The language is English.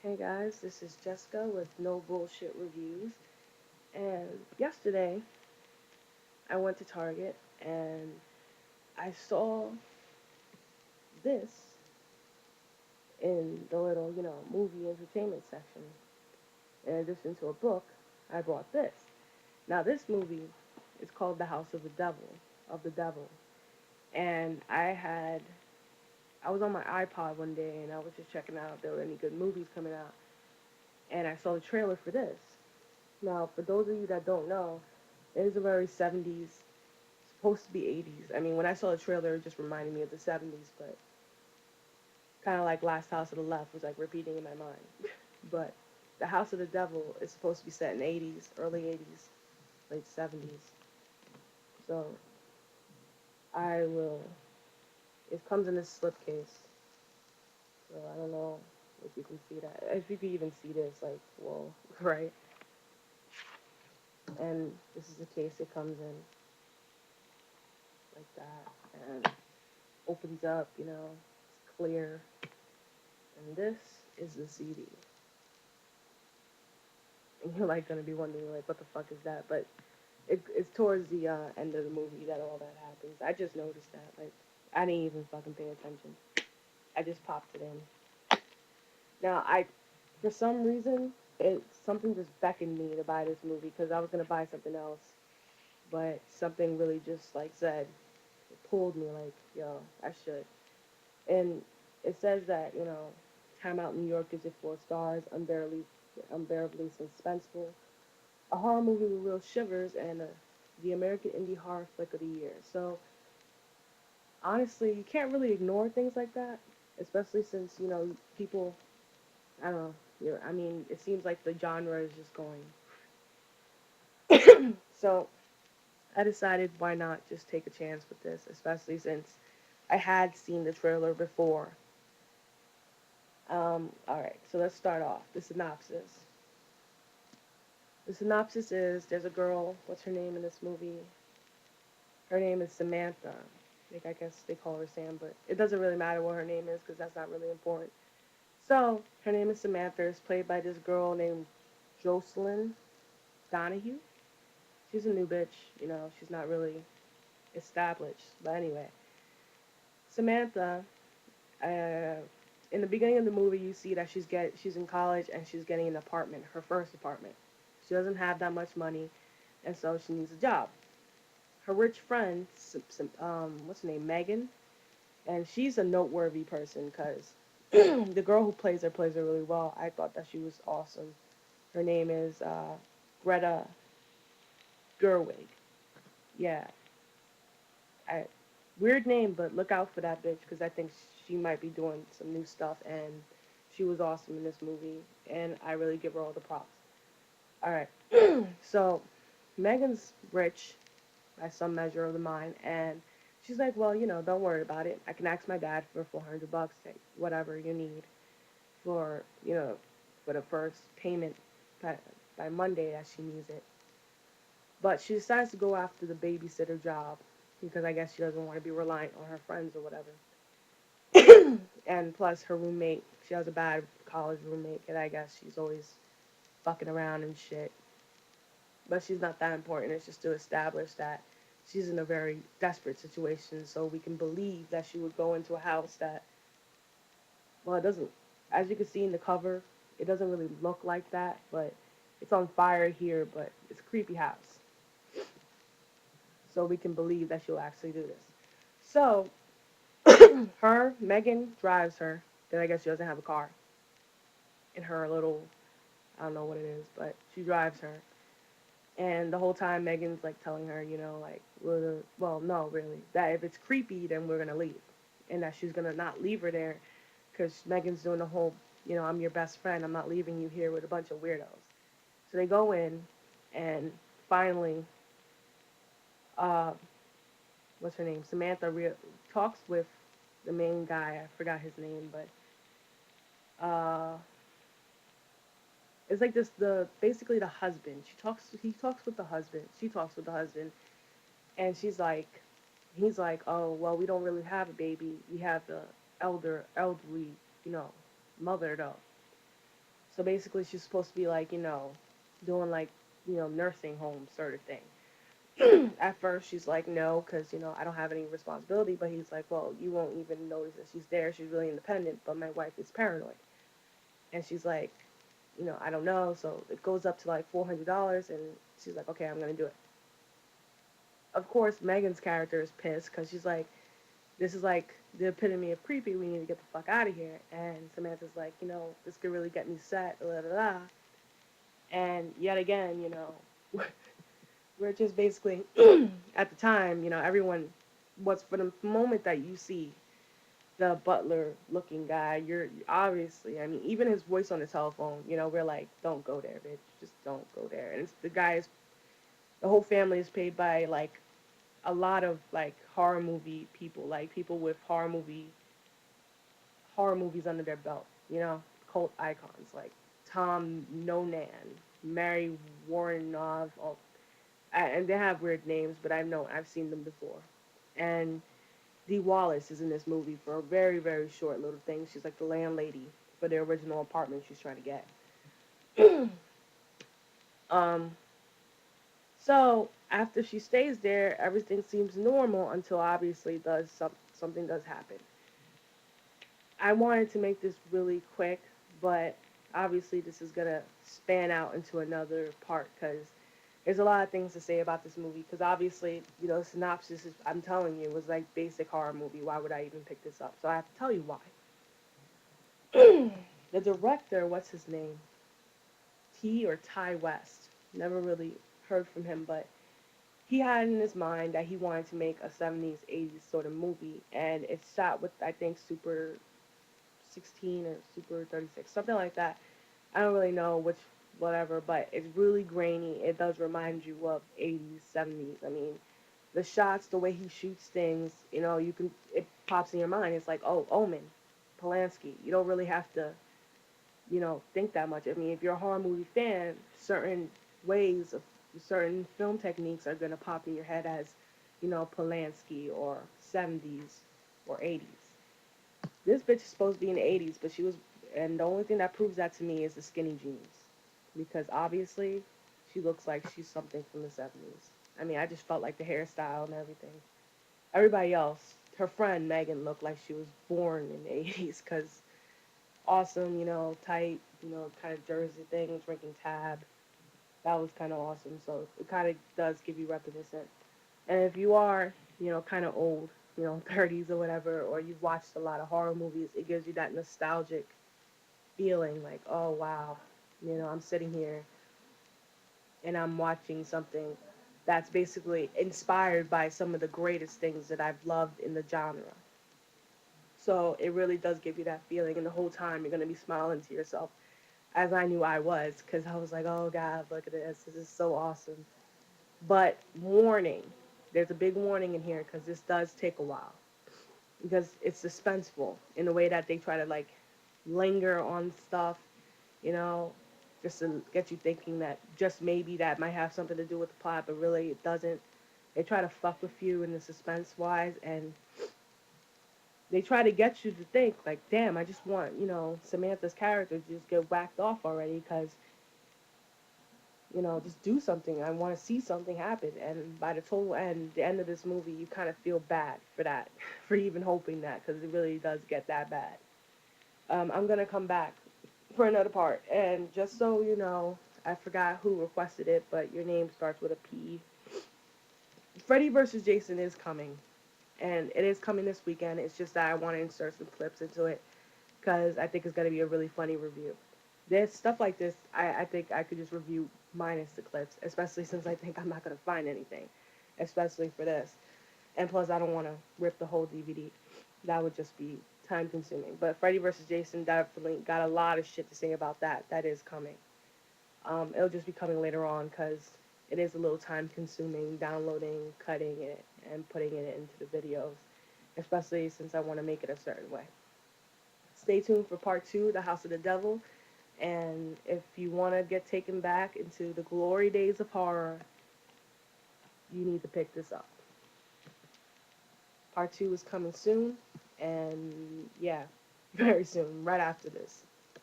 Hey guys, this is Jessica with No Bullshit Reviews. And yesterday I went to Target and I saw this in the little, movie entertainment section. In addition to a book, I bought this. Now this movie is called The House of the Devil, of the Devil. And I was on my iPod one day and I was just checking out if there were any good movies coming out. And I saw the trailer for this. Now, for those of you that don't know, it is a very 70s, supposed to be 80s. I mean, when I saw the trailer, it just reminded me of the 70s, but kind of like Last House on the Left was like repeating in my mind. But The House of the Devil is supposed to be set in 80s, early 80s, late 70s. So I will. It comes in this slipcase, so I don't know if you can see that. If you can even see this, like, whoa, right? And this is the case it comes in, like that, and opens up. It's clear. And this is the CD. And you're like gonna be wondering like what the fuck is that? But it's towards the end of the movie that all that happens. I just noticed that. Like I didn't even fucking pay attention. I just popped it in. Now I, for some reason, something just beckoned me to buy this movie because I was gonna buy something else, but something really just like said, it pulled me like, yo, I should. And it says that Time Out New York gives it 4 stars, unbearably suspenseful, a horror movie with real shivers, and the American indie horror flick of the year. So honestly, you can't really ignore things like that, especially since people. I don't know. I mean, it seems like the genre is just going. So I decided why not just take a chance with this, especially since I had seen the trailer before. All right, so let's start off. The synopsis. The synopsis is there's a girl. What's her name in this movie? Her name is Samantha. Like I guess they call her Sam, but it doesn't really matter what her name is because that's not really important. So her name is Samantha. It's played by this girl named Jocelyn Donahue. She's a new bitch. She's not really established. But anyway, Samantha. Uh, in the beginning of the movie, you see that she's in college and she's getting an apartment, her first apartment. She doesn't have that much money, and so she needs a job. Her rich friend, what's her name, Megan, and she's a noteworthy person because the girl who plays her really well. I thought that she was awesome. Her name is Greta Gerwig. Yeah, I, weird name, but look out for that bitch because I think she might be doing some new stuff, and she was awesome in this movie, and I really give her all the props. All right, so Megan's rich by some measure of the mind, and she's like, well, don't worry about it. I can ask my dad for $400, whatever you need for for the first payment by, by Monday that she needs it. But she decides to go after the babysitter job because I guess she doesn't want to be reliant on her friends or whatever. And plus, her roommate, she has a bad college roommate, and I guess she's always fucking around and shit. But she's not that important. It's just to establish that she's in a very desperate situation, so we can believe that she would go into a house that, well, it doesn't, as you can see in the cover, it doesn't really look like that, but it's on fire here, but it's a creepy house. So we can believe that she'll actually do this. So, Megan drives her, then I guess she doesn't have a car in her little, I don't know what it is, but she drives her. And the whole time, Megan's like telling her, like, well, no, really, that if it's creepy, then we're gonna leave, and that she's gonna not leave her there, because Megan's doing the whole, I'm your best friend, I'm not leaving you here with a bunch of weirdos. So they go in, and finally, uh, what's her name? Samantha talks with the main guy. I forgot his name, but it's like this the basically the husband. He talks with the husband. She talks with the husband, and he's like, oh well, we don't really have a baby. We have the elderly, you know, mother though. So basically, she's supposed to be like, doing like, nursing home sort of thing. At first, she's like, no, because, I don't have any responsibility. But he's like, well, you won't even notice that she's there. She's really independent. But my wife is paranoid. And she's like, I don't know. So it goes up to like $400. And she's like, okay, I'm going to do it. Of course, Megan's character is pissed because she's like, this is like the epitome of creepy. We need to get the fuck out of here. And Samantha's like, this could really get me set. Blah, blah, blah. And yet again, we're just basically, at the time, everyone was for the moment that you see the butler looking guy, you're obviously, I mean, even his voice on the telephone, we're like, don't go there, bitch. Just don't go there. And it's, the guy is, the whole family is paid by like a lot of like horror movie people, like people with horror movies under their belt, cult icons like Tom Nonan, Mary Warrenov, and they have weird names, but I've seen them before. And Dee Wallace is in this movie for a very, very short little thing. She's like the landlady for the original apartment she's trying to get. um, so after she stays there, everything seems normal until obviously something does happen. I wanted to make this really quick, but obviously this is gonna span out into another part because there's a lot of things to say about this movie. Because obviously, synopsis is, I'm telling you, was like basic horror movie. Why would I even pick this up? So I have to tell you why. The director, what's his name? T or Ty West. Never really heard from him, but he had in his mind that he wanted to make a 70s, 80s sort of movie, and it's shot with, I think, Super 16 or Super 36, something like that. I don't really know which, whatever, but it's really grainy. It does remind you of 80s, 70s. I mean, the shots, the way he shoots things, it pops in your mind. It's like, oh, Omen, Polanski. You don't really have to, think that much. I mean, if you're a horror movie fan, certain ways of certain film techniques are going to pop in your head as, Polanski or 70s or 80s. This bitch is supposed to be in the 80s, but she was, and the only thing that proves that to me is the skinny jeans. Because obviously, she looks like she's something from the 70s. I mean, I just felt like the hairstyle and everything. Everybody else, her friend Megan looked like she was born in the 80s because awesome, tight, kind of jersey thing, drinking tab. That was kind of awesome. So it kind of does give you reminiscent. And if you are, kind of old, 30s or whatever, or you've watched a lot of horror movies, it gives you that nostalgic feeling like, oh wow, I'm sitting here and I'm watching something that's basically inspired by some of the greatest things that I've loved in the genre. So it really does give you that feeling, and the whole time you're gonna be smiling to yourself, as I knew I was, because I was like, oh God, look at this. This is so awesome. But warning, there's a big warning in here because this does take a while. Because it's suspenseful in the way that they try to like linger on stuff, you know, just to get you thinking that just maybe that might have something to do with the plot, but really it doesn't. They try to fuck with you in the suspense wise, and they try to get you to think like, damn, I just want, Samantha's character to just get whacked off already because just do something. I want to see something happen. And by the total end, the end of this movie, you kind of feel bad for that, for even hoping that, because it really does get that bad. I'm going to come back for another part. And just so you know, I forgot who requested it, but your name starts with a P. Freddy vs. Jason is coming. And it is coming this weekend. It's just that I want to insert some clips into it because I think it's going to be a really funny review. There's stuff like this I think I could just review minus the clips, especially since I think I'm not going to find anything, especially for this. And plus, I don't want to rip the whole DVD. That would just be time consuming. But Freddy vs. Jason definitely got a lot of shit to say about that. That is coming. It'll just be coming later on because it is a little time consuming downloading, cutting it, and putting it into the videos, especially since I want to make it a certain way. Stay tuned for part 2, The House of the Devil. And if you want to get taken back into the glory days of horror, you need to pick this up. Part 2 is coming soon, and yeah, very soon, right after this.